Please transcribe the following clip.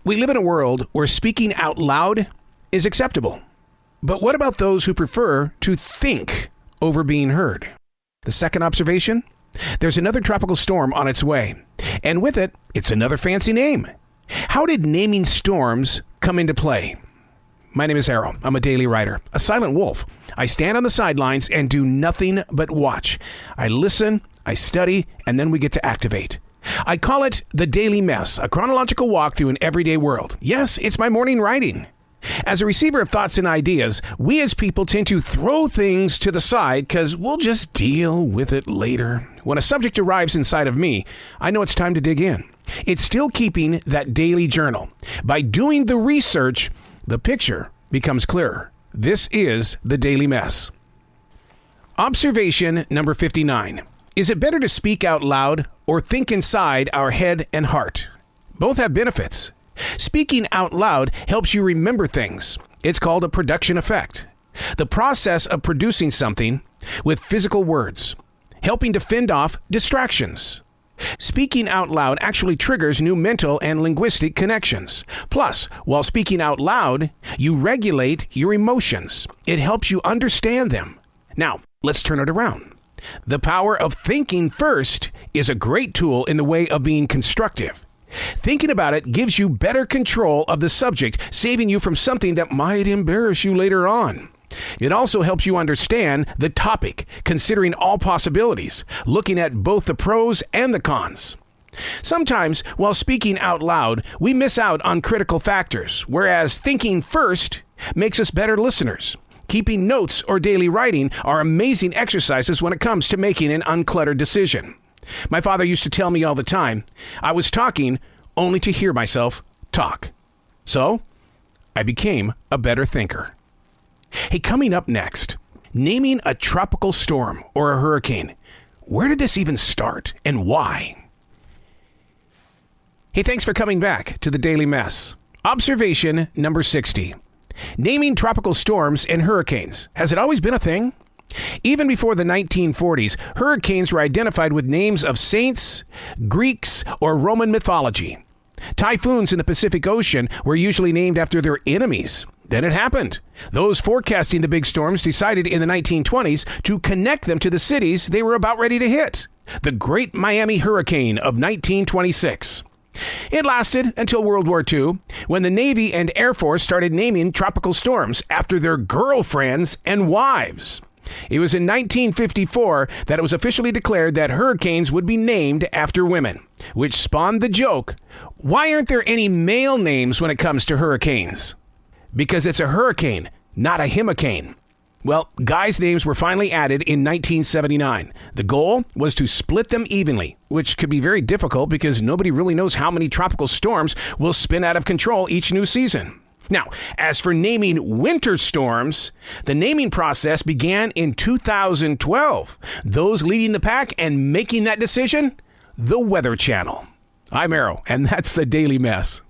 We live in a world where speaking out loud is acceptable. But what about those who prefer to think over being heard? The second observation? There's another tropical storm on its way. And with it, it's another fancy name. How did naming storms come into play? My name is Arroe. I'm a daily writer, a silent wolf. I stand on the sidelines and do nothing but watch. I listen, I study, and then we get to activate. I call it the daily mess, a chronological walk through an everyday world. Yes, it's my morning writing. As a receiver of thoughts and ideas, we as people tend to throw things to the side because we'll just deal with it later. When a subject arrives inside of me, I know it's time to dig in. It's still keeping that daily journal. By doing the research, the picture becomes clearer. This is the daily mess. Observation number 59. Is it better to speak out loud or think inside our head and heart? Both have benefits. Speaking out loud helps you remember things. It's called a production effect. The process of producing something with physical words, helping to fend off distractions. Speaking out loud actually triggers new mental and linguistic connections. Plus, while speaking out loud, you regulate your emotions. It helps you understand them. Now, let's turn it around. The power of thinking first is a great tool in the way of being constructive. Thinking about it gives you better control of the subject, saving you from something that might embarrass you later on. It also helps you understand the topic, considering all possibilities, looking at both the pros and the cons. Sometimes, while speaking out loud, we miss out on critical factors, whereas thinking first makes us better listeners. Keeping notes or daily writing are amazing exercises when it comes to making an uncluttered decision. My father used to tell me all the time, I was talking only to hear myself talk. So, I became a better thinker. Hey, coming up next, naming a tropical storm or a hurricane. Where did this even start and why? Hey, thanks for coming back to the Daily Mess. Observation number 60. Naming tropical storms and hurricanes. Has it always been a thing? Even before the 1940s, hurricanes were identified with names of saints, Greeks, or Roman mythology. Typhoons in the Pacific Ocean were usually named after their enemies. Then it happened. Those forecasting the big storms decided in the 1920s to connect them to the cities they were about ready to hit. The Great Miami Hurricane of 1926. It lasted until World War II, when the Navy and Air Force started naming tropical storms after their girlfriends and wives. It was in 1954 that it was officially declared that hurricanes would be named after women, which spawned the joke, why aren't there any male names when it comes to hurricanes? Because it's a hurricane, not a himicane. Well, guys' names were finally added in 1979. The goal was to split them evenly, which could be very difficult because nobody really knows how many tropical storms will spin out of control each new season. Now, as for naming winter storms, the naming process began in 2012. Those leading the pack and making that decision? The Weather Channel. I'm Arroe, and that's the Daily Mess.